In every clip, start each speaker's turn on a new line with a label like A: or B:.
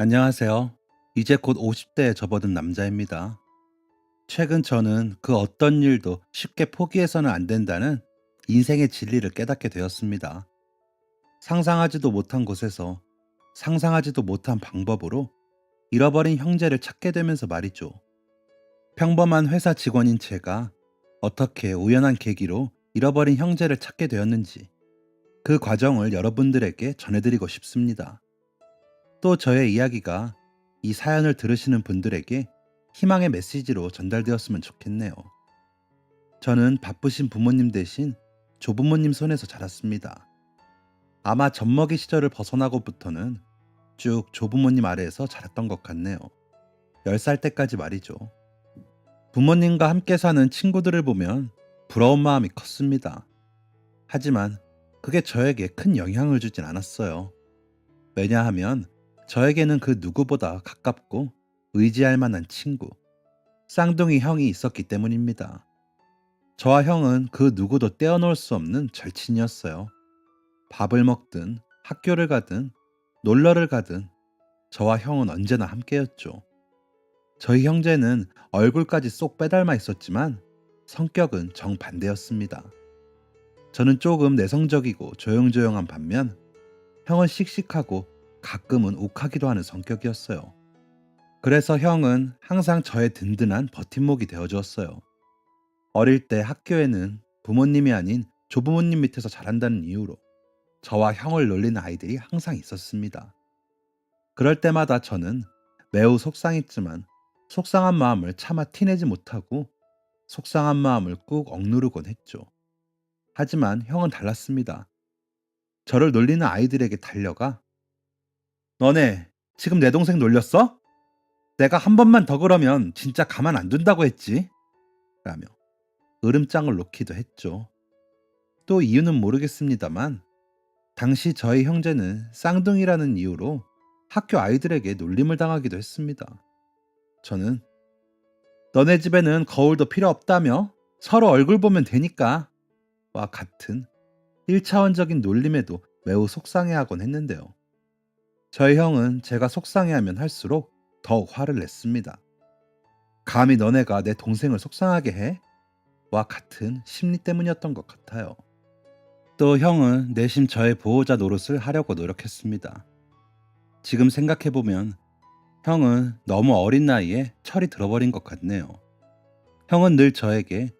A: 안녕하세요. 이제 곧 50대에 접어든 남자입니다. 최근 저는 그 어떤 일도 쉽게 포기해서는 안 된다는 인생의 진리를 깨닫게 되었습니다. 상상하지도 못한 곳에서 상상하지도 못한 방법으로 잃어버린 형제를 찾게 되면서 말이죠. 평범한 회사 직원인 제가 어떻게 우연한 계기로 잃어버린 형제를 찾게 되었는지 그 과정을 여러분들에게 전해드리고 싶습니다. 또 저의 이야기가 이 사연을 들으시는 분들에게 희망의 메시지로 전달되었으면 좋겠네요. 저는 바쁘신 부모님 대신 조부모님 손에서 자랐습니다. 아마 젖먹이 시절을 벗어나고부터는 쭉 조부모님 아래에서 자랐던 것 같네요. 10살 때까지 말이죠. 부모님과 함께 사는 친구들을 보면 부러운 마음이 컸습니다. 하지만 그게 저에게 큰 영향을 주진 않았어요. 왜냐하면 저에게는 그 누구보다 가깝고 의지할 만한 친구, 쌍둥이 형이 있었기 때문입니다. 저와 형은 그 누구도 떼어놓을 수 없는 절친이었어요. 밥을 먹든 학교를 가든 놀러를 가든 저와 형은 언제나 함께였죠. 저희 형제는 얼굴까지 쏙 빼닮아 있었지만 성격은 정반대였습니다. 저는 조금 내성적이고 조용조용한 반면 형은 씩씩하고 가끔은 욱하기도 하는 성격이었어요. 그래서 형은 항상 저의 든든한 버팀목이 되어주었어요. 어릴 때 학교에는 부모님이 아닌 조부모님 밑에서 자란다는 이유로 저와 형을 놀리는 아이들이 항상 있었습니다. 그럴 때마다 저는 매우 속상했지만 속상한 마음을 차마 티내지 못하고 속상한 마음을 꾹 억누르곤 했죠. 하지만 형은 달랐습니다. 저를 놀리는 아이들에게 달려가 너네 지금 내 동생 놀렸어? 내가 한 번만 더 그러면 진짜 가만 안 둔다고 했지. 라며 으름장을 놓기도 했죠. 또 이유는 모르겠습니다만 당시 저희 형제는 쌍둥이라는 이유로 학교 아이들에게 놀림을 당하기도 했습니다. 저는 너네 집에는 거울도 필요 없다며 서로 얼굴 보면 되니까 와 같은 1차원적인 놀림에도 매우 속상해하곤 했는데요. 저희 형은 제가 속상해하면 할수록 더욱 화를 냈습니다. 감히 너네가 내 동생을 속상하게 해? 와 같은 심리 때문이었던 것 같아요. 또 형은 내심 저의 보호자 노릇을 하려고 노력했습니다. 지금 생각해보면 형은 너무 어린 나이에 철이 들어버린 것 같네요. 형은 늘 저에게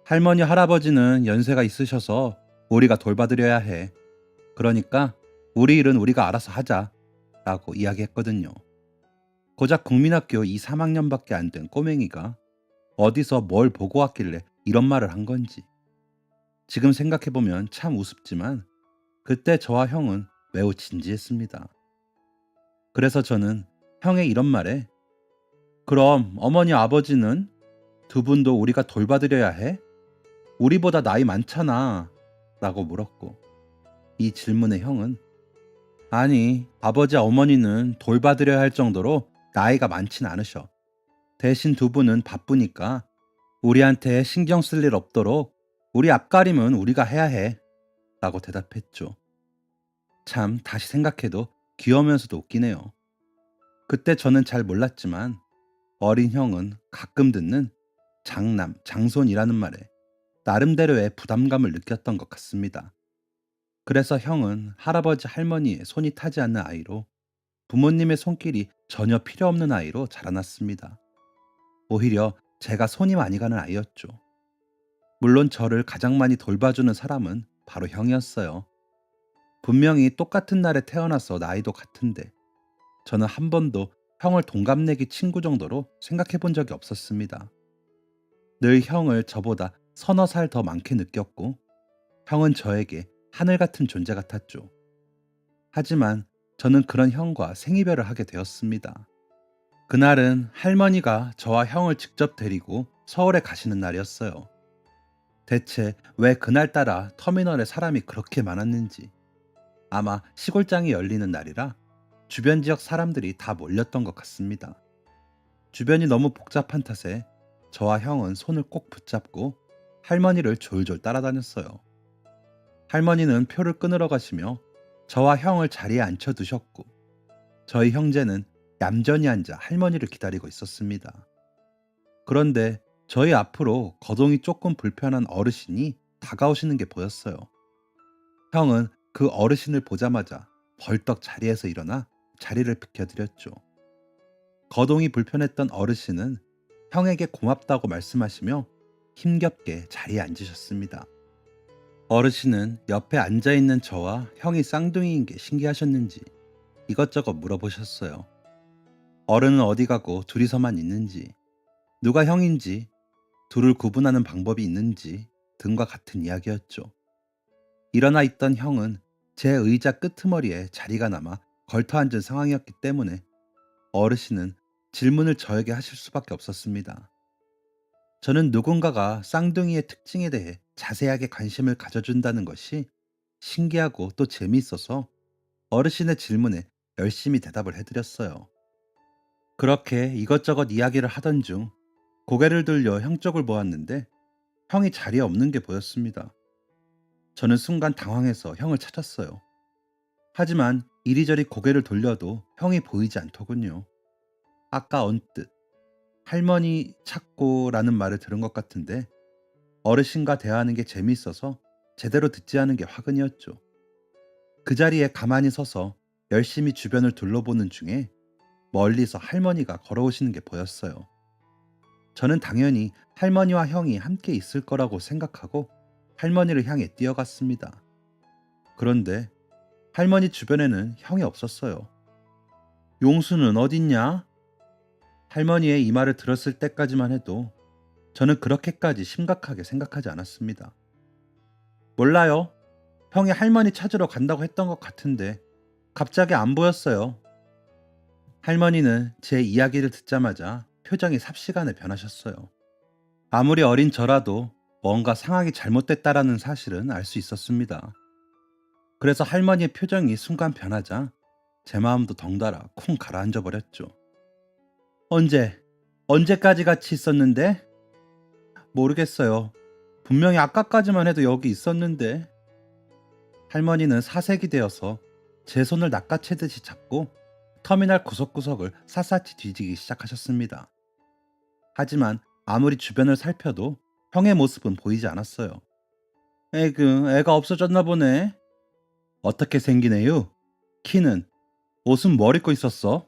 A: 할머니 할아버지는 연세가 있으셔서 우리가 돌봐드려야 해. 그러니까 우리 일은 우리가 알아서 하자 라고 이야기했거든요. 고작 국민학교 2, 3학년밖에 안 된 꼬맹이가 어디서 뭘 보고 왔길래 이런 말을 한 건지. 지금 생각해보면 참 우습지만 그때 저와 형은 매우 진지했습니다. 그래서 저는 형의 이런 말에 그럼 어머니 아버지는 두 분도 우리가 돌봐드려야 해? 우리보다 나이 많잖아 라고 물었고 이 질문에 형은 아니 아버지 어머니는 돌봐드려야 할 정도로 나이가 많진 않으셔. 대신 두 분은 바쁘니까 우리한테 신경 쓸 일 없도록 우리 앞가림은 우리가 해야 해 라고 대답했죠. 참 다시 생각해도 귀여우면서도 웃기네요. 그때 저는 잘 몰랐지만 어린 형은 가끔 듣는 장남, 장손이라는 말에 나름대로의 부담감을 느꼈던 것 같습니다. 그래서 형은 할아버지 할머니의 손이 타지 않는 아이로 부모님의 손길이 전혀 필요 없는 아이로 자라났습니다. 오히려 제가 손이 많이 가는 아이였죠. 물론 저를 가장 많이 돌봐주는 사람은 바로 형이었어요. 분명히 똑같은 날에 태어나서 나이도 같은데 저는 한 번도 형을 동갑내기 친구 정도로 생각해 본 적이 없었습니다. 늘 형을 저보다 서너 살 더 많게 느꼈고 형은 저에게 하늘 같은 존재 같았죠. 하지만 저는 그런 형과 생이별을 하게 되었습니다. 그날은 할머니가 저와 형을 직접 데리고 서울에 가시는 날이었어요. 대체 왜 그날따라 터미널에 사람이 그렇게 많았는지 아마 시골장이 열리는 날이라 주변 지역 사람들이 다 몰렸던 것 같습니다. 주변이 너무 복잡한 탓에 저와 형은 손을 꼭 붙잡고 할머니를 졸졸 따라다녔어요. 할머니는 표를 끊으러 가시며 저와 형을 자리에 앉혀두셨고 저희 형제는 얌전히 앉아 할머니를 기다리고 있었습니다. 그런데 저희 앞으로 거동이 조금 불편한 어르신이 다가오시는 게 보였어요. 형은 그 어르신을 보자마자 벌떡 자리에서 일어나 자리를 비켜드렸죠. 거동이 불편했던 어르신은 형에게 고맙다고 말씀하시며 힘겹게 자리에 앉으셨습니다. 어르신은 옆에 앉아있는 저와 형이 쌍둥이인 게 신기하셨는지 이것저것 물어보셨어요. 어른은 어디 가고 둘이서만 있는지, 누가 형인지, 둘을 구분하는 방법이 있는지 등과 같은 이야기였죠. 일어나 있던 형은 제 의자 끄트머리에 자리가 남아 걸터 앉은 상황이었기 때문에 어르신은 질문을 저에게 하실 수밖에 없었습니다. 저는 누군가가 쌍둥이의 특징에 대해 자세하게 관심을 가져준다는 것이 신기하고 또 재미있어서 어르신의 질문에 열심히 대답을 해드렸어요. 그렇게 이것저것 이야기를 하던 중 고개를 들려 형 쪽을 보았는데 형이 자리에 없는 게 보였습니다. 저는 순간 당황해서 형을 찾았어요. 하지만 이리저리 고개를 돌려도 형이 보이지 않더군요. 아까 언뜻 할머니 찾고라는 말을 들은 것 같은데 어르신과 대화하는 게 재미있어서 제대로 듣지 않은 게 화근이었죠. 그 자리에 가만히 서서 열심히 주변을 둘러보는 중에 멀리서 할머니가 걸어오시는 게 보였어요. 저는 당연히 할머니와 형이 함께 있을 거라고 생각하고 할머니를 향해 뛰어갔습니다. 그런데 할머니 주변에는 형이 없었어요. 용수는 어딨냐? 할머니의 이 말을 들었을 때까지만 해도 저는 그렇게까지 심각하게 생각하지 않았습니다. 몰라요. 형이 할머니 찾으러 간다고 했던 것 같은데 갑자기 안 보였어요. 할머니는 제 이야기를 듣자마자 표정이 삽시간에 변하셨어요. 아무리 어린 저라도 뭔가 상황이 잘못됐다라는 사실은 알 수 있었습니다. 그래서 할머니의 표정이 순간 변하자 제 마음도 덩달아 쿵 가라앉아 버렸죠. 언제? 언제까지 같이 있었는데? 모르겠어요. 분명히 아까까지만 해도 여기 있었는데. 할머니는 사색이 되어서 제 손을 낚아채듯이 잡고 터미널 구석구석을 샅샅이 뒤지기 시작하셨습니다. 하지만 아무리 주변을 살펴도 형의 모습은 보이지 않았어요. 애가 없어졌나 보네. 어떻게 생긴 애유? 키는? 옷은 뭘 입고 있었어?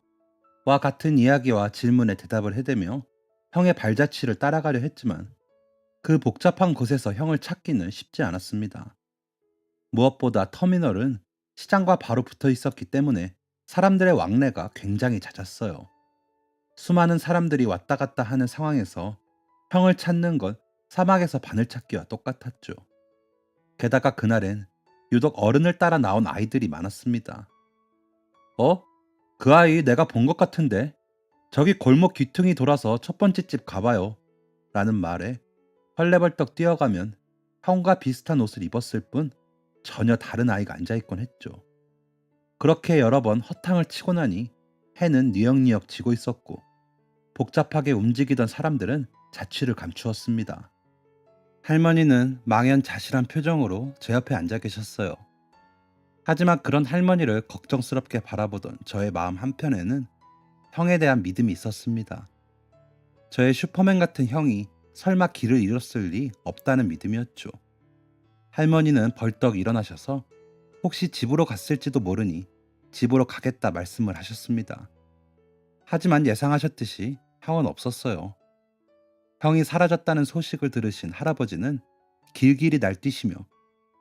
A: 와 같은 이야기와 질문에 대답을 해대며 형의 발자취를 따라가려 했지만 그 복잡한 곳에서 형을 찾기는 쉽지 않았습니다. 무엇보다 터미널은 시장과 바로 붙어 있었기 때문에 사람들의 왕래가 굉장히 잦았어요. 수많은 사람들이 왔다 갔다 하는 상황에서 형을 찾는 건 사막에서 바늘 찾기와 똑같았죠. 게다가 그날엔 유독 어른을 따라 나온 아이들이 많았습니다. 어? 그 아이 내가 본 것 같은데? 저기 골목 귀퉁이 돌아서 첫 번째 집 가봐요. 라는 말에 헐레벌떡 뛰어가면 형과 비슷한 옷을 입었을 뿐 전혀 다른 아이가 앉아있곤 했죠. 그렇게 여러 번 허탕을 치고 나니 해는 뉘역뉘역 지고 있었고 복잡하게 움직이던 사람들은 자취를 감추었습니다. 할머니는 망연자실한 표정으로 제 옆에 앉아 계셨어요. 하지만 그런 할머니를 걱정스럽게 바라보던 저의 마음 한편에는 형에 대한 믿음이 있었습니다. 저의 슈퍼맨 같은 형이 설마 길을 잃었을 리 없다는 믿음이었죠. 할머니는 벌떡 일어나셔서 혹시 집으로 갔을지도 모르니 집으로 가겠다 말씀을 하셨습니다. 하지만 예상하셨듯이 형은 없었어요. 형이 사라졌다는 소식을 들으신 할아버지는 길길이 날뛰시며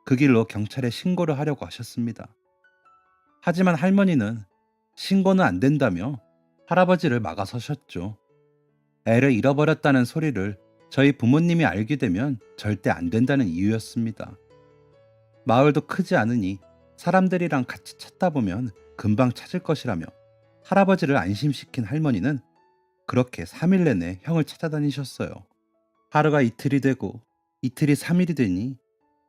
A: 그 길로 경찰에 신고를 하려고 하셨습니다. 하지만 할머니는 신고는 안 된다며 할아버지를 막아서셨죠. 애를 잃어버렸다는 소리를 저희 부모님이 알게 되면 절대 안 된다는 이유였습니다. 마을도 크지 않으니 사람들이랑 같이 찾다 보면 금방 찾을 것이라며 할아버지를 안심시킨 할머니는 그렇게 3일 내내 형을 찾아다니셨어요. 하루가 이틀이 되고 이틀이 3일이 되니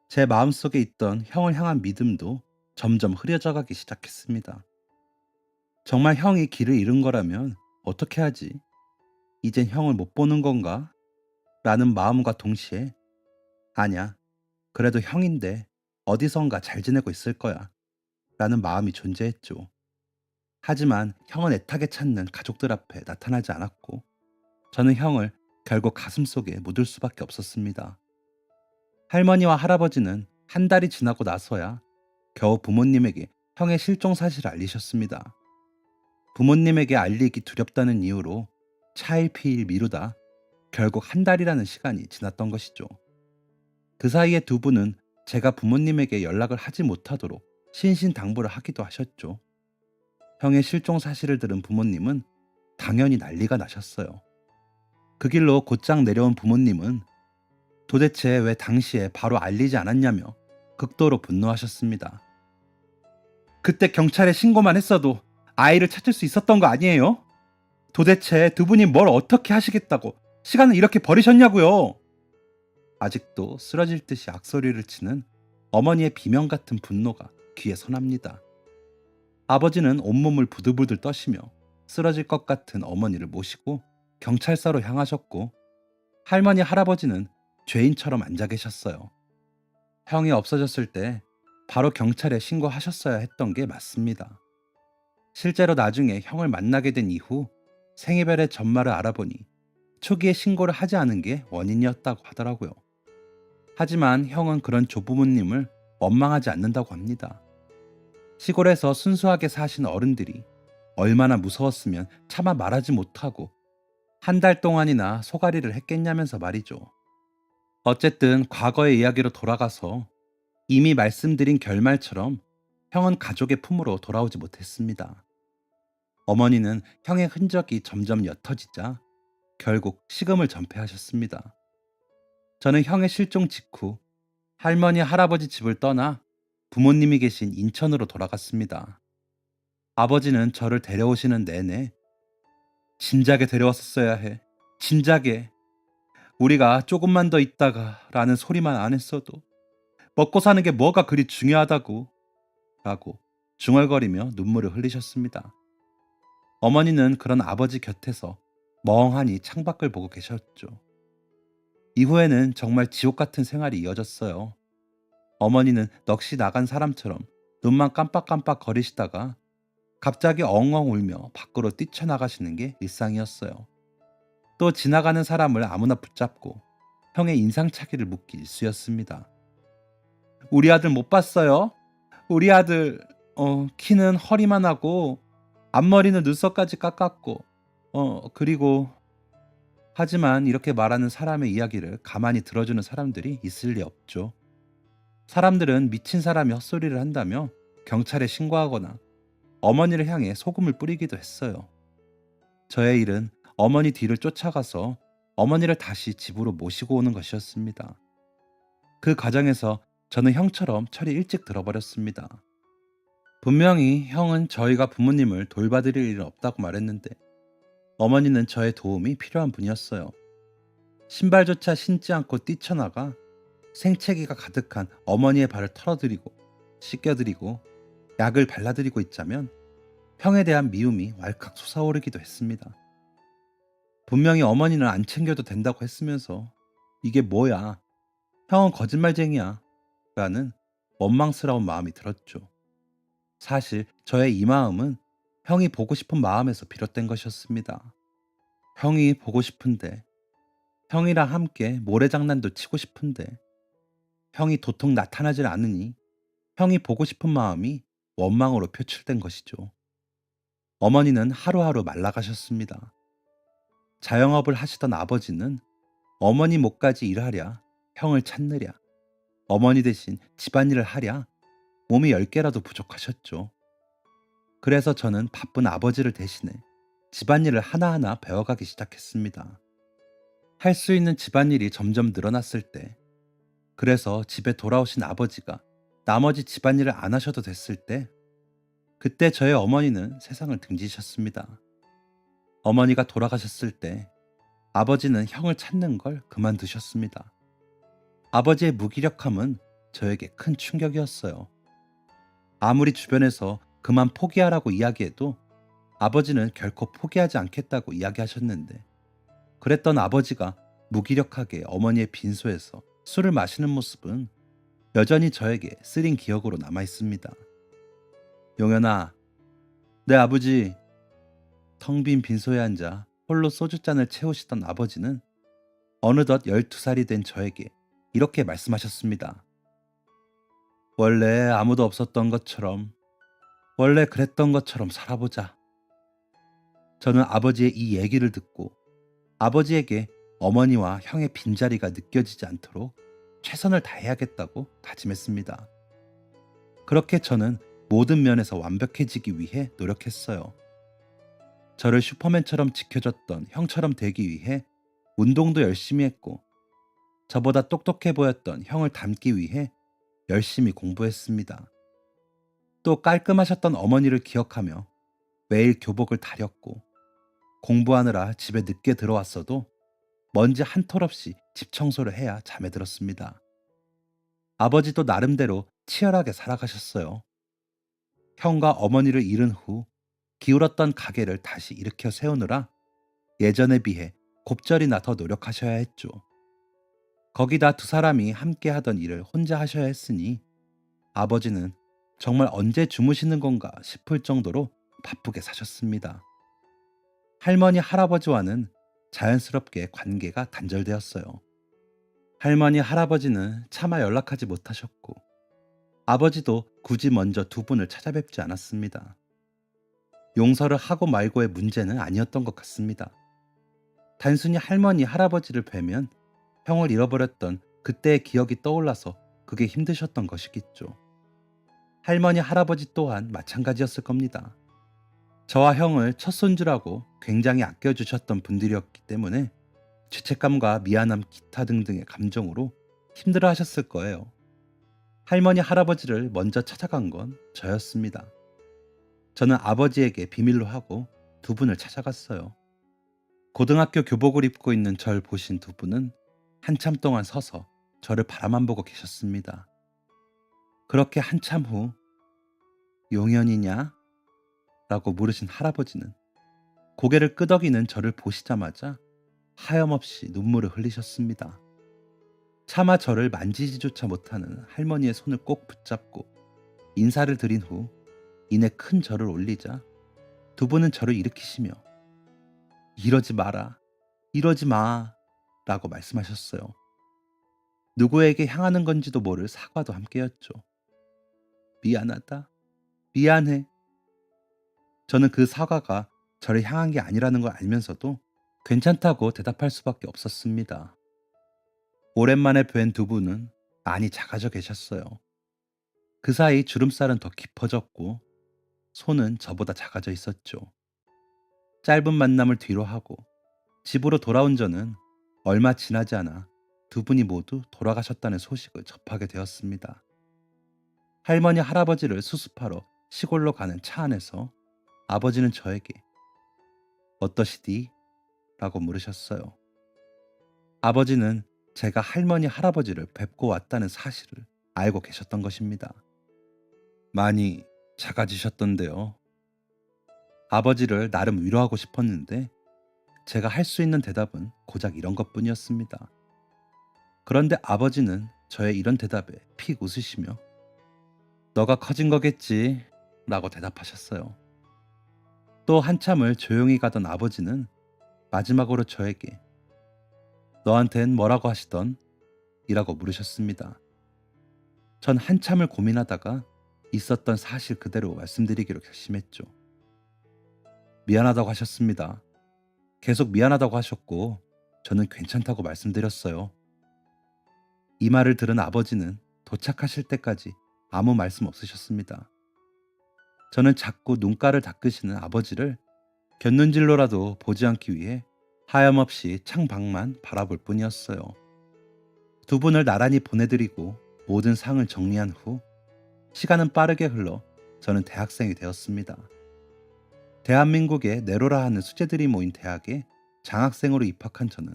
A: 제 마음속에 있던 형을 향한 믿음도 점점 흐려져 가기 시작했습니다. 정말 형이 길을 잃은 거라면 어떻게 하지? 이젠 형을 못 보는 건가? 라는 마음과 동시에 아냐, 그래도 형인데 어디선가 잘 지내고 있을 거야 라는 마음이 존재했죠. 하지만 형은 애타게 찾는 가족들 앞에 나타나지 않았고 저는 형을 결국 가슴속에 묻을 수밖에 없었습니다. 할머니와 할아버지는 한 달이 지나고 나서야 겨우 부모님에게 형의 실종 사실을 알리셨습니다. 부모님에게 알리기 두렵다는 이유로 차일피일 미루다 결국 한 달이라는 시간이 지났던 것이죠. 그 사이에 두 분은 제가 부모님에게 연락을 하지 못하도록 신신당부를 하기도 하셨죠. 형의 실종 사실을 들은 부모님은 당연히 난리가 나셨어요. 그 길로 곧장 내려온 부모님은 도대체 왜 당시에 바로 알리지 않았냐며 극도로 분노하셨습니다. 그때 경찰에 신고만 했어도 아이를 찾을 수 있었던 거 아니에요? 도대체 두 분이 뭘 어떻게 하시겠다고 시간을 이렇게 버리셨냐고요? 아직도 쓰러질 듯이 악소리를 치는 어머니의 비명 같은 분노가 귀에 선합니다. 아버지는 온몸을 부들부들 떠시며 쓰러질 것 같은 어머니를 모시고 경찰서로 향하셨고 할머니 할아버지는 죄인처럼 앉아 계셨어요. 형이 없어졌을 때 바로 경찰에 신고하셨어야 했던 게 맞습니다. 실제로 나중에 형을 만나게 된 이후 생이별의 전말을 알아보니 초기에 신고를 하지 않은 게 원인이었다고 하더라고요. 하지만 형은 그런 조부모님을 원망하지 않는다고 합니다. 시골에서 순수하게 사신 어른들이 얼마나 무서웠으면 차마 말하지 못하고 한 달 동안이나 소가리를 했겠냐면서 말이죠. 어쨌든 과거의 이야기로 돌아가서 이미 말씀드린 결말처럼 형은 가족의 품으로 돌아오지 못했습니다. 어머니는 형의 흔적이 점점 옅어지자 결국 식음을 전폐하셨습니다. 저는 형의 실종 직후 할머니 할아버지 집을 떠나 부모님이 계신 인천으로 돌아갔습니다. 아버지는 저를 데려오시는 내내 진작에 데려왔었어야 해. 진작에. 우리가 조금만 더 있다가 라는 소리만 안 했어도 먹고 사는 게 뭐가 그리 중요하다고 라고 중얼거리며 눈물을 흘리셨습니다. 어머니는 그런 아버지 곁에서 멍하니 창밖을 보고 계셨죠. 이후에는 정말 지옥 같은 생활이 이어졌어요. 어머니는 넋이 나간 사람처럼 눈만 깜빡깜빡 거리시다가 갑자기 엉엉 울며 밖으로 뛰쳐나가시는 게 일상이었어요. 또 지나가는 사람을 아무나 붙잡고 형의 인상착의를 묻기 일쑤였습니다. 우리 아들 못 봤어요? 우리 아들 키는 허리만 하고 앞머리는 눈썹까지 깎았고 그리고 하지만 이렇게 말하는 사람의 이야기를 가만히 들어주는 사람들이 있을 리 없죠. 사람들은 미친 사람이 헛소리를 한다며 경찰에 신고하거나 어머니를 향해 소금을 뿌리기도 했어요. 저의 일은 어머니 뒤를 쫓아가서 어머니를 다시 집으로 모시고 오는 것이었습니다. 그 과정에서 저는 형처럼 철이 일찍 들어버렸습니다. 분명히 형은 저희가 부모님을 돌봐드릴 일은 없다고 말했는데 어머니는 저의 도움이 필요한 분이었어요. 신발조차 신지 않고 뛰쳐나가 생채기가 가득한 어머니의 발을 털어드리고 씻겨드리고 약을 발라드리고 있자면 형에 대한 미움이 왈칵 솟아오르기도 했습니다. 분명히 어머니는 안 챙겨도 된다고 했으면서 이게 뭐야? 형은 거짓말쟁이야. 라는 원망스러운 마음이 들었죠. 사실 저의 이 마음은 형이 보고 싶은 마음에서 비롯된 것이었습니다. 형이 보고 싶은데, 형이랑 함께 모래장난도 치고 싶은데, 형이 도통 나타나질 않으니 형이 보고 싶은 마음이 원망으로 표출된 것이죠. 어머니는 하루하루 말라가셨습니다. 자영업을 하시던 아버지는 어머니 목까지 일하랴, 형을 찾느랴, 어머니 대신 집안일을 하랴 몸이 10개라도 부족하셨죠. 그래서 저는 바쁜 아버지를 대신해 집안일을 하나하나 배워가기 시작했습니다. 할 수 있는 집안일이 점점 늘어났을 때, 그래서 집에 돌아오신 아버지가 나머지 집안일을 안 하셔도 됐을 때, 그때 저의 어머니는 세상을 등지셨습니다. 어머니가 돌아가셨을 때 아버지는 형을 찾는 걸 그만두셨습니다. 아버지의 무기력함은 저에게 큰 충격이었어요. 아무리 주변에서 그만 포기하라고 이야기해도 아버지는 결코 포기하지 않겠다고 이야기하셨는데, 그랬던 아버지가 무기력하게 어머니의 빈소에서 술을 마시는 모습은 여전히 저에게 쓰린 기억으로 남아 있습니다. 용현아, 네, 아버지. 텅 빈 빈소에 앉아 홀로 소주잔을 채우시던 아버지는 어느덧 12살이 된 저에게 이렇게 말씀하셨습니다. 원래 아무도 없었던 것처럼, 원래 그랬던 것처럼 살아보자. 저는 아버지의 이 얘기를 듣고 아버지에게 어머니와 형의 빈자리가 느껴지지 않도록 최선을 다해야겠다고 다짐했습니다. 그렇게 저는 모든 면에서 완벽해지기 위해 노력했어요. 저를 슈퍼맨처럼 지켜줬던 형처럼 되기 위해 운동도 열심히 했고, 저보다 똑똑해 보였던 형을 닮기 위해 열심히 공부했습니다. 또 깔끔하셨던 어머니를 기억하며 매일 교복을 다렸고, 공부하느라 집에 늦게 들어왔어도 먼지 한 톨 없이 집 청소를 해야 잠에 들었습니다. 아버지도 나름대로 치열하게 살아가셨어요. 형과 어머니를 잃은 후 기울었던 가게를 다시 일으켜 세우느라 예전에 비해 곱절이나 더 노력하셔야 했죠. 거기다 두 사람이 함께 하던 일을 혼자 하셔야 했으니 아버지는 정말 언제 주무시는 건가 싶을 정도로 바쁘게 사셨습니다. 할머니, 할아버지와는 자연스럽게 관계가 단절되었어요. 할머니, 할아버지는 차마 연락하지 못하셨고, 아버지도 굳이 먼저 두 분을 찾아뵙지 않았습니다. 용서를 하고 말고의 문제는 아니었던 것 같습니다. 단순히 할머니, 할아버지를 뵈면 형을 잃어버렸던 그때의 기억이 떠올라서 그게 힘드셨던 것이겠죠. 할머니, 할아버지 또한 마찬가지였을 겁니다. 저와 형을 첫 손주라고 굉장히 아껴주셨던 분들이었기 때문에 죄책감과 미안함 기타 등등의 감정으로 힘들어 하셨을 거예요. 할머니, 할아버지를 먼저 찾아간 건 저였습니다. 저는 아버지에게 비밀로 하고 두 분을 찾아갔어요. 고등학교 교복을 입고 있는 절 보신 두 분은 한참 동안 서서 저를 바라만 보고 계셨습니다. 그렇게 한참 후 용현이냐? 라고 물으신 할아버지는 고개를 끄덕이는 저를 보시자마자 하염없이 눈물을 흘리셨습니다. 차마 저를 만지지조차 못하는 할머니의 손을 꼭 붙잡고 인사를 드린 후 이내 큰 절을 올리자 두 분은 저를 일으키시며 이러지 마라, 이러지 마 라고 말씀하셨어요. 누구에게 향하는 건지도 모를 사과도 함께였죠. 미안하다, 미안해. 저는 그 사과가 저를 향한 게 아니라는 걸 알면서도 괜찮다고 대답할 수밖에 없었습니다. 오랜만에 뵌 두 분은 많이 작아져 계셨어요. 그 사이 주름살은 더 깊어졌고 손은 저보다 작아져 있었죠. 짧은 만남을 뒤로 하고 집으로 돌아온 저는 얼마 지나지 않아 두 분이 모두 돌아가셨다는 소식을 접하게 되었습니다. 할머니, 할아버지를 수습하러 시골로 가는 차 안에서 아버지는 저에게 어떠시디? 라고 물으셨어요. 아버지는 제가 할머니, 할아버지를 뵙고 왔다는 사실을 알고 계셨던 것입니다. 많이 작아지셨던데요. 아버지를 나름 위로하고 싶었는데 제가 할 수 있는 대답은 고작 이런 것뿐이었습니다. 그런데 아버지는 저의 이런 대답에 픽 웃으시며 너가 커진 거겠지 라고 대답하셨어요. 또 한참을 조용히 가던 아버지는 마지막으로 저에게 너한텐 뭐라고 하시던? 이라고 물으셨습니다. 전 한참을 고민하다가 있었던 사실 그대로 말씀드리기로 결심했죠. 미안하다고 하셨습니다. 계속 미안하다고 하셨고 저는 괜찮다고 말씀드렸어요. 이 말을 들은 아버지는 도착하실 때까지 아무 말씀 없으셨습니다. 저는 자꾸 눈가를 닦으시는 아버지를 곁눈질로라도 보지 않기 위해 하염없이 창밖만 바라볼 뿐이었어요. 두 분을 나란히 보내드리고 모든 상을 정리한 후 시간은 빠르게 흘러 저는 대학생이 되었습니다. 대한민국의 내로라 하는 수재들이 모인 대학에 장학생으로 입학한 저는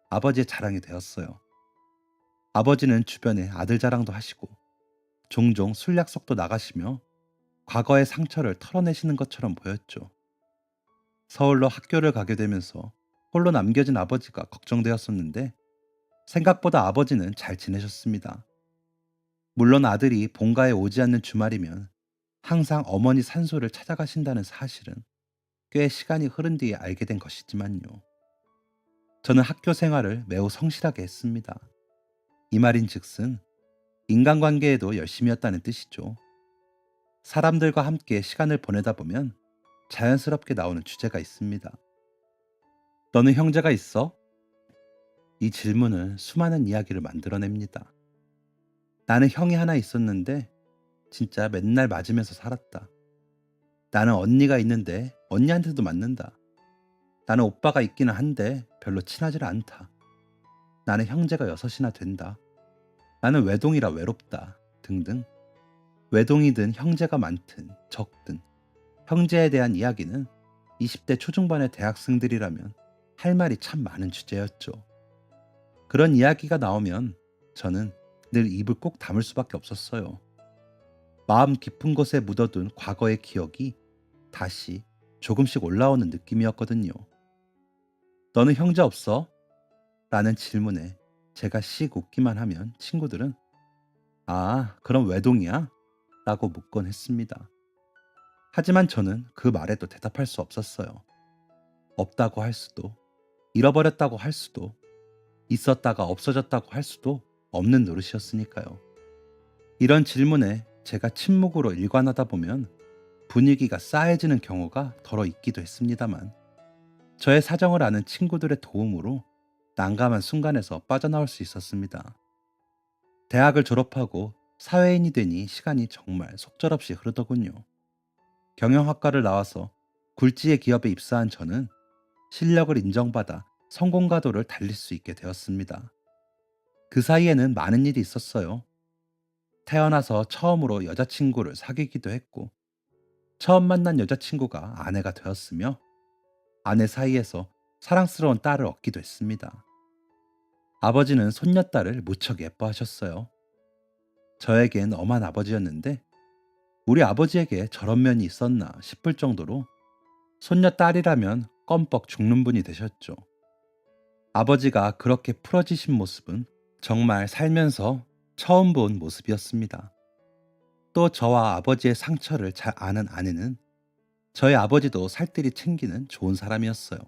A: 아버지의 자랑이 되었어요. 아버지는 주변에 아들 자랑도 하시고 종종 술 약속도 나가시며 과거의 상처를 털어내시는 것처럼 보였죠. 서울로 학교를 가게 되면서 홀로 남겨진 아버지가 걱정되었었는데 생각보다 아버지는 잘 지내셨습니다. 물론 아들이 본가에 오지 않는 주말이면 항상 어머니 산소를 찾아가신다는 사실은 꽤 시간이 흐른 뒤에 알게 된 것이지만요. 저는 학교 생활을 매우 성실하게 했습니다. 이 말인즉슨 인간관계에도 열심이었다는 뜻이죠. 사람들과 함께 시간을 보내다 보면 자연스럽게 나오는 주제가 있습니다. 너는 형제가 있어? 이 질문은 수많은 이야기를 만들어냅니다. 나는 형이 하나 있었는데 진짜 맨날 맞으면서 살았다. 나는 언니가 있는데 언니한테도 맞는다. 나는 오빠가 있기는 한데 별로 친하질 않다. 나는 형제가 여섯이나 된다. 나는 외동이라 외롭다. 등등. 외동이든 형제가 많든 적든 형제에 대한 이야기는 20대 초중반의 대학생들이라면 할 말이 참 많은 주제였죠. 그런 이야기가 나오면 저는 늘 입을 꼭 다물 수밖에 없었어요. 마음 깊은 곳에 묻어둔 과거의 기억이 다시 조금씩 올라오는 느낌이었거든요. 너는 형제 없어? 라는 질문에 제가 씩 웃기만 하면 친구들은 아, 그럼 외동이야? 라고 묻곤 했습니다. 하지만 저는 그 말에도 대답할 수 없었어요. 없다고 할 수도, 잃어버렸다고 할 수도, 있었다가 없어졌다고 할 수도 없는 노릇이었으니까요. 이런 질문에 제가 침묵으로 일관하다 보면 분위기가 싸해지는 경우가 더러 있기도 했습니다만 저의 사정을 아는 친구들의 도움으로 난감한 순간에서 빠져나올 수 있었습니다. 대학을 졸업하고 사회인이 되니 시간이 정말 속절없이 흐르더군요. 경영학과를 나와서 굴지의 기업에 입사한 저는 실력을 인정받아 성공가도를 달릴 수 있게 되었습니다. 그 사이에는 많은 일이 있었어요. 태어나서 처음으로 여자친구를 사귀기도 했고, 처음 만난 여자친구가 아내가 되었으며, 아내 사이에서 사랑스러운 딸을 얻기도 했습니다. 아버지는 손녀딸을 무척 예뻐하셨어요. 저에겐 엄한 아버지였는데, 우리 아버지에게 저런 면이 있었나 싶을 정도로 손녀딸이라면 껌뻑 죽는 분이 되셨죠. 아버지가 그렇게 풀어지신 모습은 정말 살면서 처음 본 모습이었습니다. 또 저와 아버지의 상처를 잘 아는 아내는 저희 아버지도 살뜰히 챙기는 좋은 사람이었어요.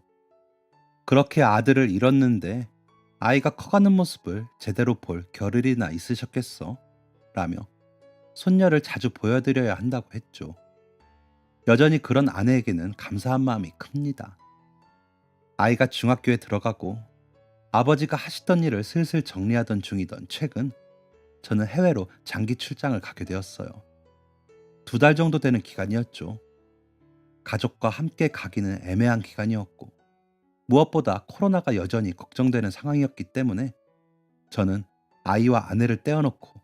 A: 그렇게 아들을 잃었는데 아이가 커가는 모습을 제대로 볼 겨를이나 있으셨겠어? 라며 손녀를 자주 보여드려야 한다고 했죠. 여전히 그런 아내에게는 감사한 마음이 큽니다. 아이가 중학교에 들어가고 아버지가 하시던 일을 슬슬 정리하던 중이던 최근 저는 해외로 장기 출장을 가게 되었어요. 2달 정도 되는 기간이었죠. 가족과 함께 가기는 애매한 기간이었고 무엇보다 코로나가 여전히 걱정되는 상황이었기 때문에 저는 아이와 아내를 떼어놓고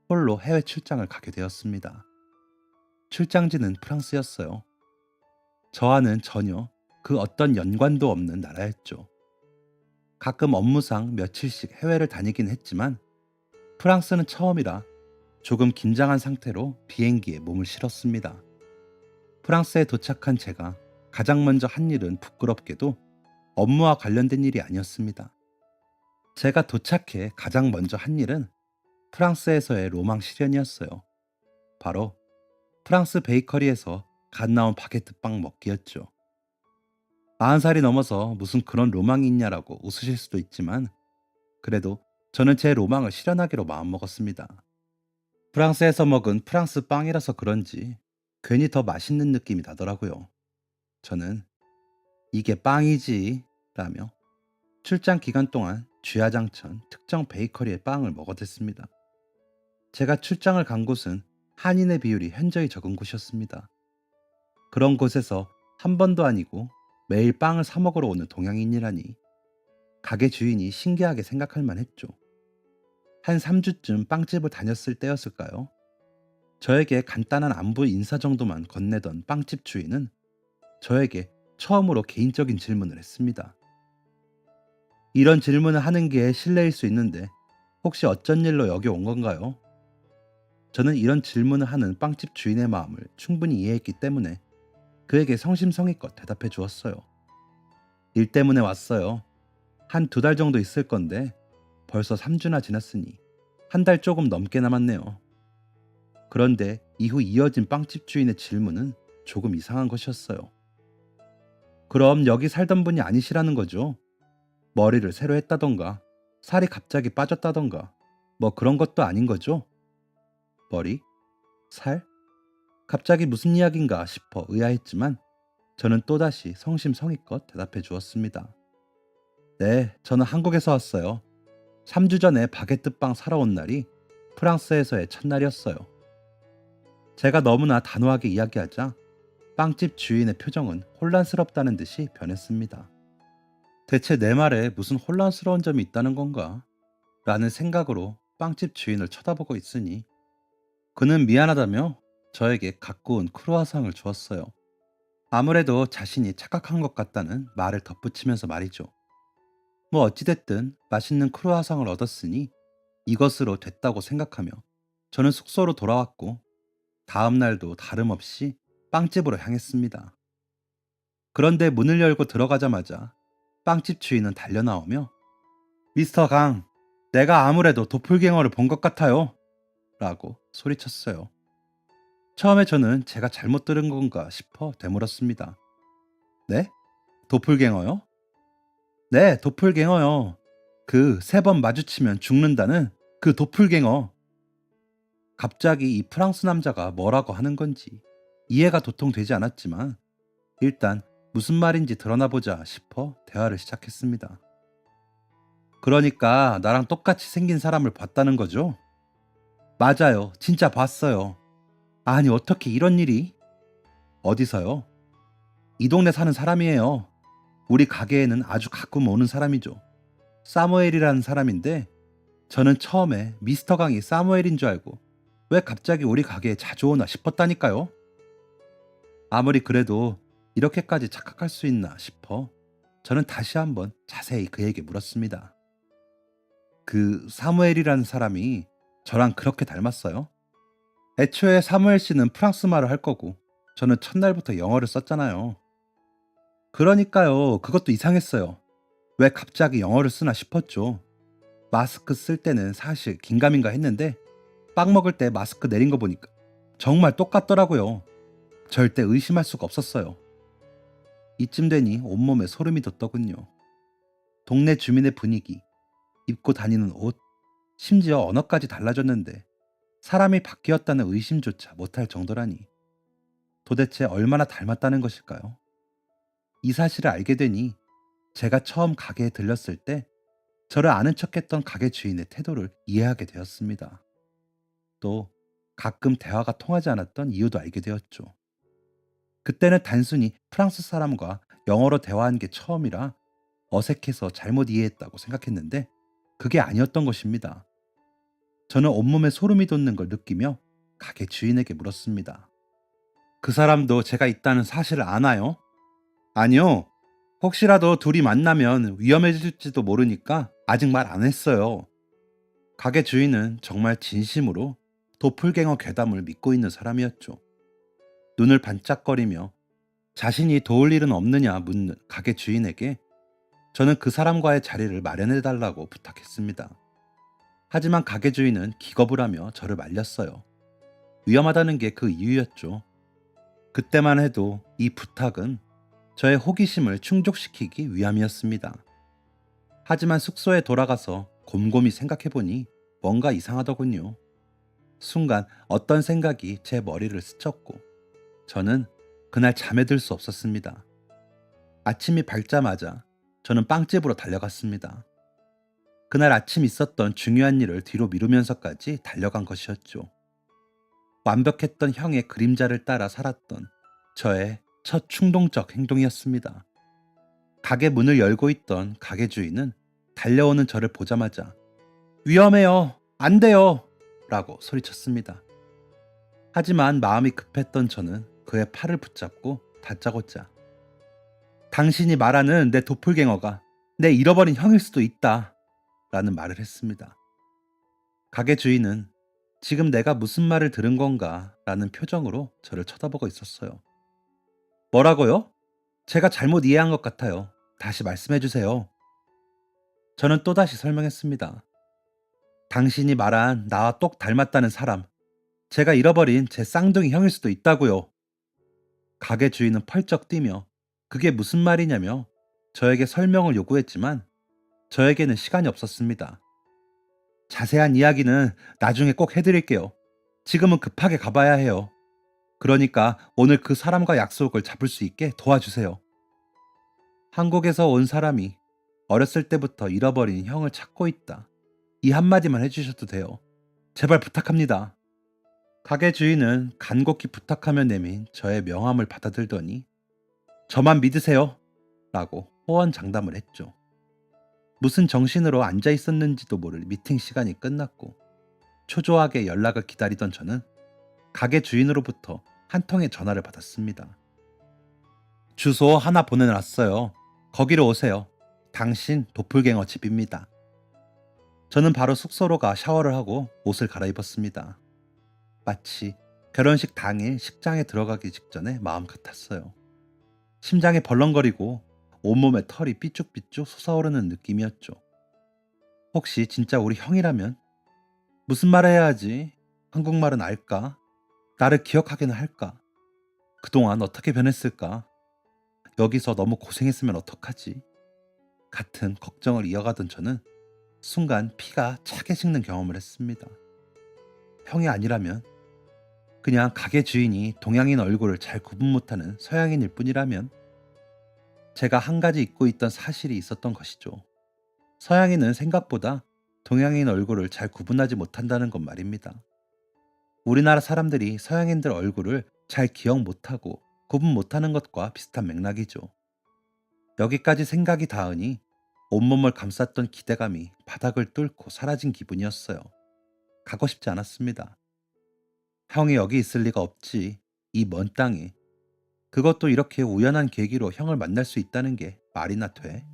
A: 홀로 해외 출장을 가게 되었습니다. 출장지는 프랑스였어요. 저와는 전혀 그 어떤 연관도 없는 나라였죠. 가끔 업무상 며칠씩 해외를 다니긴 했지만 프랑스는 처음이라 조금 긴장한 상태로 비행기에 몸을 실었습니다. 프랑스에 도착한 제가 가장 먼저 한 일은 부끄럽게도 업무와 관련된 일이 아니었습니다. 제가 도착해 가장 먼저 한 일은 프랑스에서의 로망 실현이었어요. 바로 프랑스 베이커리에서 갓 나온 바게트 빵 먹기였죠. 40살이 넘어서 무슨 그런 로망이 있냐라고 웃으실 수도 있지만 그래도 저는 제 로망을 실현하기로 마음먹었습니다. 프랑스에서 먹은 프랑스 빵이라서 그런지 괜히 더 맛있는 느낌이 나더라고요. 저는 이게 빵이지 라며 출장 기간 동안 주야장천 특정 베이커리의 빵을 먹어댔습니다. 제가 출장을 간 곳은 한인의 비율이 현저히 적은 곳이었습니다. 그런 곳에서 한 번도 아니고 매일 빵을 사 먹으러 오는 동양인이라니 가게 주인이 신기하게 생각할 만했죠. 한 3주쯤 빵집을 다녔을 때였을까요? 저에게 간단한 안부 인사 정도만 건네던 빵집 주인은 저에게 처음으로 개인적인 질문을 했습니다. 이런 질문을 하는 게 실례일 수 있는데 혹시 어쩐 일로 여기 온 건가요? 저는 이런 질문을 하는 빵집 주인의 마음을 충분히 이해했기 때문에 그에게 성심성의껏 대답해 주었어요. 일 때문에 왔어요. 한 2달 정도 있을 건데 벌써 3주나 지났으니 한 달 조금 넘게 남았네요. 그런데 이후 이어진 빵집 주인의 질문은 조금 이상한 것이었어요. 그럼 여기 살던 분이 아니시라는 거죠? 머리를 새로 했다던가, 살이 갑자기 빠졌다던가, 뭐 그런 것도 아닌 거죠? 머리? 살? 갑자기 무슨 이야기인가 싶어 의아했지만 저는 또다시 성심성의껏 대답해 주었습니다. 네, 저는 한국에서 왔어요. 3주 전에 바게트빵 사러 온 날이 프랑스에서의 첫날이었어요. 제가 너무나 단호하게 이야기하자 빵집 주인의 표정은 혼란스럽다는 듯이 변했습니다. 대체 내 말에 무슨 혼란스러운 점이 있다는 건가? 라는 생각으로 빵집 주인을 쳐다보고 있으니 그는 미안하다며 저에게 갖고 온 크루아상을 주었어요. 아무래도 자신이 착각한 것 같다는 말을 덧붙이면서 말이죠. 뭐 어찌됐든 맛있는 크루아상을 얻었으니 이것으로 됐다고 생각하며 저는 숙소로 돌아왔고 다음 날도 다름없이 빵집으로 향했습니다. 그런데 문을 열고 들어가자마자 빵집 주인은 달려나오며 미스터 강, 내가 아무래도 도플갱어를 본 것 같아요. 라고 소리쳤어요. 처음에 저는 제가 잘못 들은 건가 싶어 되물었습니다. 네? 도플갱어요? 네, 도플갱어요. 그 3번 마주치면 죽는다는 그 도플갱어. 갑자기 이 프랑스 남자가 뭐라고 하는 건지 이해가 도통 되지 않았지만 일단 무슨 말인지 드러나 보자 싶어 대화를 시작했습니다. 그러니까 나랑 똑같이 생긴 사람을 봤다는 거죠? 맞아요. 진짜 봤어요. 아니, 어떻게 이런 일이? 어디서요? 이 동네 사는 사람이에요. 우리 가게에는 아주 가끔 오는 사람이죠. 사무엘이라는 사람인데 저는 처음에 미스터 강이 사무엘인 줄 알고 왜 갑자기 우리 가게에 자주 오나 싶었다니까요. 아무리 그래도 이렇게까지 착각할 수 있나 싶어 저는 다시 한번 자세히 그에게 물었습니다. 그 사무엘이라는 사람이 저랑 그렇게 닮았어요? 애초에 사무엘 씨는 프랑스 말을 할 거고 저는 첫날부터 영어를 썼잖아요. 그러니까요. 그것도 이상했어요. 왜 갑자기 영어를 쓰나 싶었죠. 마스크 쓸 때는 사실 긴가민가 했는데 빵 먹을 때 마스크 내린 거 보니까 정말 똑같더라고요. 절대 의심할 수가 없었어요. 이쯤 되니 온몸에 소름이 돋더군요. 동네 주민의 분위기, 입고 다니는 옷, 심지어 언어까지 달라졌는데 사람이 바뀌었다는 의심조차 못할 정도라니 도대체 얼마나 닮았다는 것일까요? 이 사실을 알게 되니 제가 처음 가게에 들렸을 때 저를 아는 척했던 가게 주인의 태도를 이해하게 되었습니다. 또 가끔 대화가 통하지 않았던 이유도 알게 되었죠. 그때는 단순히 프랑스 사람과 영어로 대화한 게 처음이라 어색해서 잘못 이해했다고 생각했는데 그게 아니었던 것입니다. 저는 온몸에 소름이 돋는 걸 느끼며 가게 주인에게 물었습니다. 그 사람도 제가 있다는 사실을 아나요? 아니요. 혹시라도 둘이 만나면 위험해질지도 모르니까 아직 말 안 했어요. 가게 주인은 정말 진심으로 도플갱어 괴담을 믿고 있는 사람이었죠. 눈을 반짝거리며 자신이 도울 일은 없느냐 묻는 가게 주인에게 저는 그 사람과의 자리를 마련해 달라고 부탁했습니다. 하지만 가게 주인은 기겁을 하며 저를 말렸어요. 위험하다는 게 그 이유였죠. 그때만 해도 이 부탁은 저의 호기심을 충족시키기 위함이었습니다. 하지만 숙소에 돌아가서 곰곰이 생각해보니 뭔가 이상하더군요. 순간 어떤 생각이 제 머리를 스쳤고 저는 그날 잠에 들 수 없었습니다. 아침이 밝자마자 저는 빵집으로 달려갔습니다. 그날 아침 있었던 중요한 일을 뒤로 미루면서까지 달려간 것이었죠. 완벽했던 형의 그림자를 따라 살았던 저의 첫 충동적 행동이었습니다. 가게 문을 열고 있던 가게 주인은 달려오는 저를 보자마자 위험해요. 안 돼요. 라고 소리쳤습니다. 하지만 마음이 급했던 저는 그의 팔을 붙잡고 다짜고짜 당신이 말하는 내 도플갱어가 내 잃어버린 형일 수도 있다. 라는 말을 했습니다. 가게 주인은 지금 내가 무슨 말을 들은 건가 라는 표정으로 저를 쳐다보고 있었어요. 뭐라고요? 제가 잘못 이해한 것 같아요. 다시 말씀해 주세요. 저는 또다시 설명했습니다. 당신이 말한 나와 똑 닮았다는 사람, 제가 잃어버린 제 쌍둥이 형일 수도 있다고요. 가게 주인은 펄쩍 뛰며 그게 무슨 말이냐며 저에게 설명을 요구했지만 저에게는 시간이 없었습니다. 자세한 이야기는 나중에 꼭 해드릴게요. 지금은 급하게 가봐야 해요. 그러니까 오늘 그 사람과 약속을 잡을 수 있게 도와주세요. 한국에서 온 사람이 어렸을 때부터 잃어버린 형을 찾고 있다. 이 한마디만 해주셔도 돼요. 제발 부탁합니다. 가게 주인은 간곡히 부탁하며 내민 저의 명함을 받아들더니 저만 믿으세요. 라고 호언장담을 했죠. 무슨 정신으로 앉아 있었는지도 모를 미팅 시간이 끝났고 초조하게 연락을 기다리던 저는 가게 주인으로부터 한 통의 전화를 받았습니다. 주소 하나 보내놨어요. 거기로 오세요. 당신 도플갱어 집입니다. 저는 바로 숙소로 가 샤워를 하고 옷을 갈아입었습니다. 마치 결혼식 당일 식장에 들어가기 직전에 마음 같았어요. 심장이 벌렁거리고 온몸에 털이 삐쭉삐쭉 솟아오르는 느낌이었죠. 혹시 진짜 우리 형이라면? 무슨 말을 해야 하지? 한국말은 알까? 나를 기억하기는 할까? 그동안 어떻게 변했을까? 여기서 너무 고생했으면 어떡하지? 같은 걱정을 이어가던 저는 순간 피가 차게 식는 경험을 했습니다. 형이 아니라면? 그냥 가게 주인이 동양인 얼굴을 잘 구분 못하는 서양인일 뿐이라면? 제가 한 가지 잊고 있던 사실이 있었던 것이죠. 서양인은 생각보다 동양인 얼굴을 잘 구분하지 못한다는 것 말입니다. 우리나라 사람들이 서양인들 얼굴을 잘 기억 못하고 구분 못하는 것과 비슷한 맥락이죠. 여기까지 생각이 닿으니 온몸을 감쌌던 기대감이 바닥을 뚫고 사라진 기분이었어요. 가고 싶지 않았습니다. 형이 여기 있을 리가 없지. 이 먼 땅에. 그것도 이렇게 우연한 계기로 형을 만날 수 있다는 게 말이나 돼?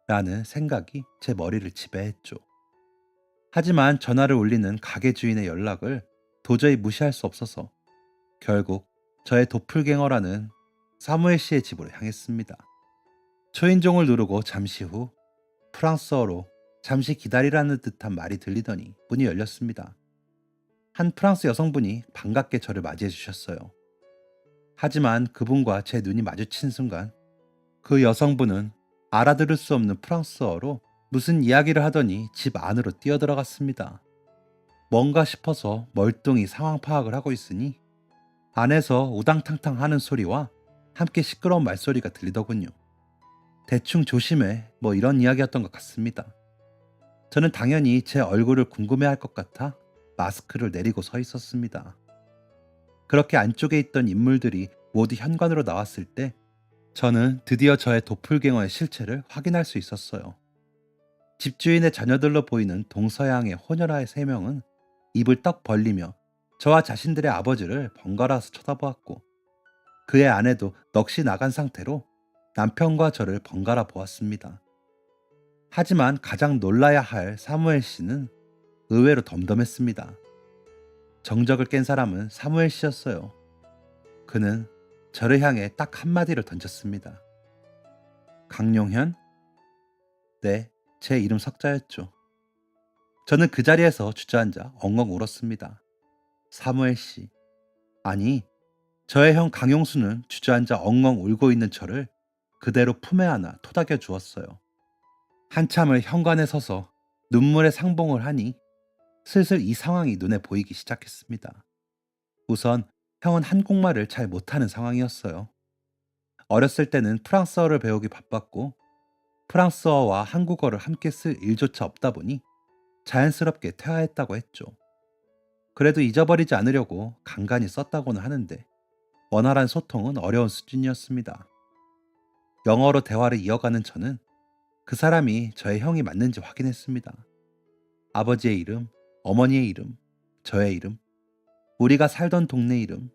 A: 라는 생각이 제 머리를 지배했죠. 하지만 전화를 울리는 가게 주인의 연락을 도저히 무시할 수 없어서 결국 저의 도플갱어라는 사무엘 씨의 집으로 향했습니다. 초인종을 누르고 잠시 후 프랑스어로 잠시 기다리라는 듯한 말이 들리더니 문이 열렸습니다. 한 프랑스 여성분이 반갑게 저를 맞이해 주셨어요. 하지만 그분과 제 눈이 마주친 순간 그 여성분은 알아들을 수 없는 프랑스어로 무슨 이야기를 하더니 집 안으로 뛰어들어갔습니다. 뭔가 싶어서 멀뚱히 상황 파악을 하고 있으니 안에서 우당탕탕 하는 소리와 함께 시끄러운 말소리가 들리더군요. 대충 조심해 뭐 이런 이야기였던 것 같습니다. 저는 당연히 제 얼굴을 궁금해할 것 같아 마스크를 내리고 서 있었습니다. 그렇게 안쪽에 있던 인물들이 모두 현관으로 나왔을 때 저는 드디어 저의 도플갱어의 실체를 확인할 수 있었어요. 집주인의 자녀들로 보이는 동서양의 호녀라의 세 명은 입을 떡 벌리며 저와 자신들의 아버지를 번갈아서 쳐다보았고 그의 아내도 넋이 나간 상태로 남편과 저를 번갈아 보았습니다. 하지만 가장 놀라야 할 사무엘 씨는 의외로 덤덤했습니다. 정적을 깬 사람은 사무엘 씨였어요. 그는 저를 향해 딱 한마디를 던졌습니다. 강용현? 네, 제 이름 석자였죠. 저는 그 자리에서 주저앉아 엉엉 울었습니다. 사무엘 씨. 아니, 저의 형 강용수는 주저앉아 엉엉 울고 있는 저를 그대로 품에 안아 토닥여 주었어요. 한참을 현관에 서서 눈물의 상봉을 하니 슬슬 이 상황이 눈에 보이기 시작했습니다. 우선 형은 한국말을 잘 못하는 상황이었어요. 어렸을 때는 프랑스어를 배우기 바빴고 프랑스어와 한국어를 함께 쓸 일조차 없다 보니 자연스럽게 퇴화했다고 했죠. 그래도 잊어버리지 않으려고 간간히 썼다고는 하는데 원활한 소통은 어려운 수준이었습니다. 영어로 대화를 이어가는 저는 그 사람이 저의 형이 맞는지 확인했습니다. 아버지의 이름, 어머니의 이름, 저의 이름, 우리가 살던 동네 이름,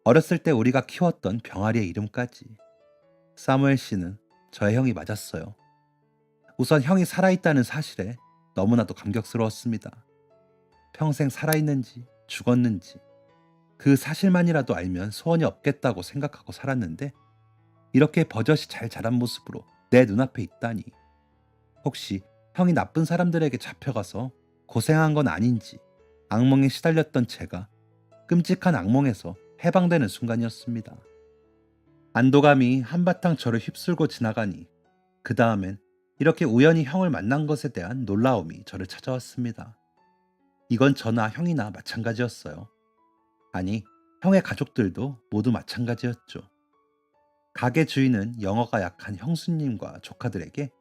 A: 어렸을 때 우리가 키웠던 병아리의 이름까지. 사무엘 씨는 저의 형이 맞았어요. 우선 형이 살아있다는 사실에 너무나도 감격스러웠습니다. 평생 살아있는지 죽었는지 그 사실만이라도 알면 소원이 없겠다고 생각하고 살았는데 이렇게 버젓이 잘 자란 모습으로 내 눈앞에 있다니. 혹시 형이 나쁜 사람들에게 잡혀가서 고생한 건 아닌지 악몽에 시달렸던 제가 끔찍한 악몽에서 해방되는 순간이었습니다. 안도감이 한바탕 저를 휩쓸고 지나가니 그 다음엔 이렇게 우연히 형을 만난 것에 대한 놀라움이 저를 찾아왔습니다. 이건 저나 형이나 마찬가지였어요. 아니, 형의 가족들도 모두 마찬가지였죠. 가게 주인은 영어가 약한 형수님과 조카들에게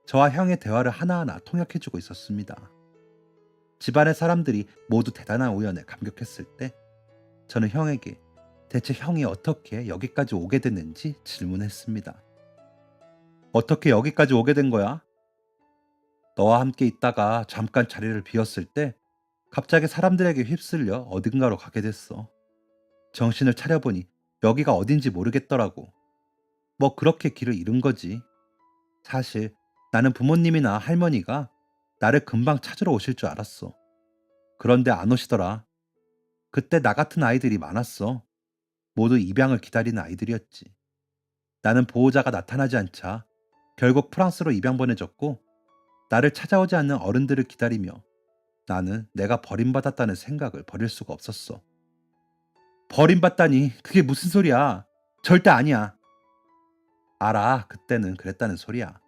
A: 저와 형의 대화를 하나하나 통역해주고 있었습니다. 집안의 사람들이 모두 대단한 우연에 감격했을 때 저는 형에게 대체 형이 어떻게 여기까지 오게 됐는지 질문했습니다. 어떻게 여기까지 오게 된 거야? 너와 함께 있다가 잠깐 자리를 비웠을 때 갑자기 사람들에게 휩쓸려 어딘가로 가게 됐어. 정신을 차려보니 여기가 어딘지 모르겠더라고. 뭐 그렇게 길을 잃은 거지. 사실 나는 부모님이나 할머니가 나를 금방 찾으러 오실 줄 알았어. 그런데 안 오시더라. 그때 나 같은 아이들이 많았어. 모두 입양을 기다리는 아이들이었지. 나는 보호자가 나타나지 않자 결국 프랑스로 입양 보내졌고 나를 찾아오지 않는 어른들을 기다리며 나는 내가 버림받았다는 생각을 버릴 수가 없었어. 버림받다니 그게 무슨 소리야. 절대 아니야. 알아, 그때는 그랬다는 소리야.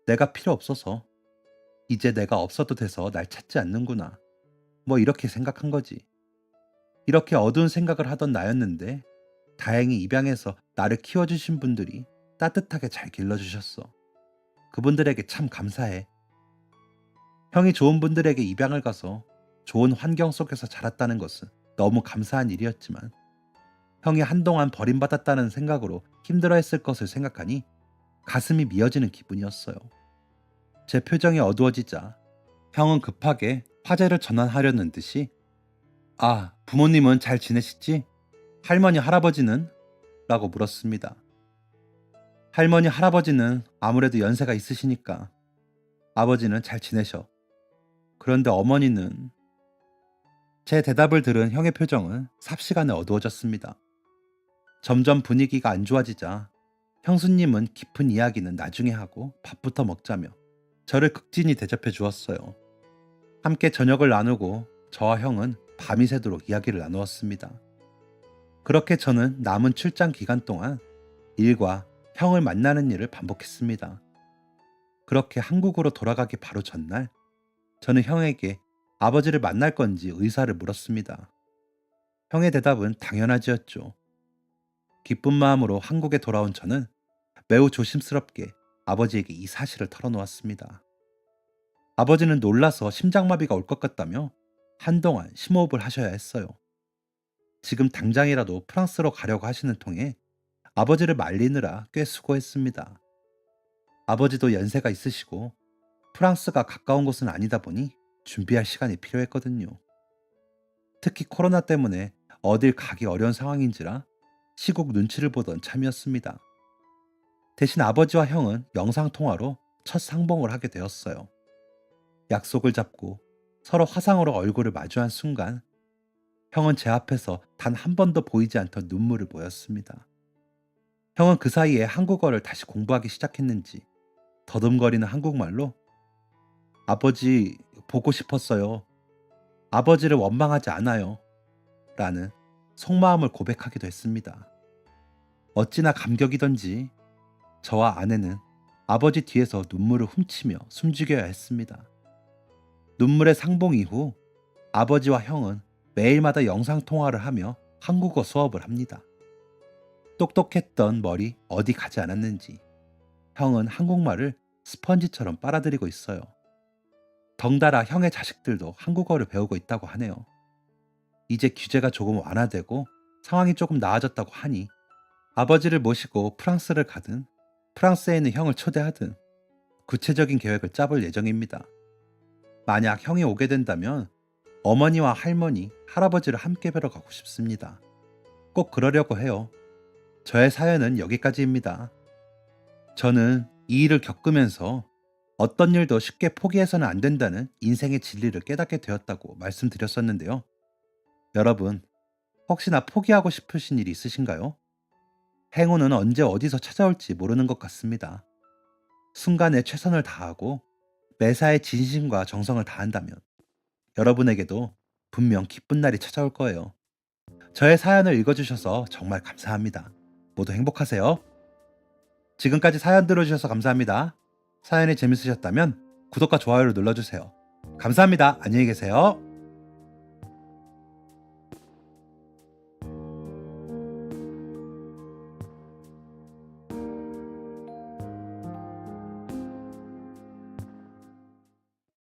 A: 내가 필요 없어서. 이제 내가 없어도 돼서 날 찾지 않는구나. 뭐 이렇게 생각한 거지. 이렇게 어두운 생각을 하던 나였는데 다행히 입양해서 나를 키워주신 분들이 따뜻하게 잘 길러주셨어. 그분들에게 참 감사해. 형이 좋은 분들에게 입양을 가서 좋은 환경 속에서 자랐다는 것은 너무 감사한 일이었지만 형이 한동안 버림받았다는 생각으로 힘들어했을 것을 생각하니 가슴이 미어지는 기분이었어요. 제 표정이 어두워지자 형은 급하게 화제를 전환하려는 듯이 아, 부모님은 잘 지내시지? 할머니, 할아버지는? 라고 물었습니다. 할머니, 할아버지는 아무래도 연세가 있으시니까 아버지는 잘 지내셔. 그런데 어머니는 제 대답을 들은 형의 표정은 삽시간에 어두워졌습니다. 점점 분위기가 안 좋아지자 형수님은 깊은 이야기는 나중에 하고 밥부터 먹자며 저를 극진히 대접해 주었어요. 함께 저녁을 나누고 저와 형은 밤이 새도록 이야기를 나누었습니다. 그렇게 저는 남은 출장 기간 동안 일과 형을 만나는 일을 반복했습니다. 그렇게 한국으로 돌아가기 바로 전날 저는 형에게 아버지를 만날 건지 의사를 물었습니다. 형의 대답은 당연하지였죠. 기쁜 마음으로 한국에 돌아온 저는 매우 조심스럽게 아버지에게 이 사실을 털어놓았습니다. 아버지는 놀라서 심장마비가 올 것 같다며 한동안 심호흡을 하셔야 했어요. 지금 당장이라도 프랑스로 가려고 하시는 통에 아버지를 말리느라 꽤 수고했습니다. 아버지도 연세가 있으시고 프랑스가 가까운 곳은 아니다 보니 준비할 시간이 필요했거든요. 특히 코로나 때문에 어딜 가기 어려운 상황인지라 시국 눈치를 보던 참이었습니다. 대신 아버지와 형은 영상통화로 첫 상봉을 하게 되었어요. 약속을 잡고 서로 화상으로 얼굴을 마주한 순간 형은 제 앞에서 단 한 번도 보이지 않던 눈물을 보였습니다. 형은 그 사이에 한국어를 다시 공부하기 시작했는지 더듬거리는 한국말로 아버지 보고 싶었어요. 아버지를 원망하지 않아요. 라는 속마음을 고백하기도 했습니다. 어찌나 감격이던지 저와 아내는 아버지 뒤에서 눈물을 훔치며 숨죽여야 했습니다. 눈물의 상봉 이후 아버지와 형은 매일마다 영상통화를 하며 한국어 수업을 합니다. 똑똑했던 머리 어디 가지 않았는지 형은 한국말을 스펀지처럼 빨아들이고 있어요. 덩달아 형의 자식들도 한국어를 배우고 있다고 하네요. 이제 규제가 조금 완화되고 상황이 조금 나아졌다고 하니 아버지를 모시고 프랑스를 가든 프랑스에 있는 형을 초대하든 구체적인 계획을 짜볼 예정입니다. 만약 형이 오게 된다면 어머니와 할머니, 할아버지를 함께 뵈러 가고 싶습니다. 꼭 그러려고 해요. 저의 사연은 여기까지입니다. 저는 이 일을 겪으면서 어떤 일도 쉽게 포기해서는 안 된다는 인생의 진리를 깨닫게 되었다고 말씀드렸었는데요. 여러분, 혹시나 포기하고 싶으신 일이 있으신가요? 행운은 언제 어디서 찾아올지 모르는 것 같습니다. 순간에 최선을 다하고 매사에 진심과 정성을 다한다면 여러분에게도 분명 기쁜 날이 찾아올 거예요. 저의 사연을 읽어주셔서 정말 감사합니다. 모두 행복하세요. 지금까지 사연 들어주셔서 감사합니다. 사연이 재밌으셨다면 구독과 좋아요를 눌러주세요. 감사합니다. 안녕히 계세요.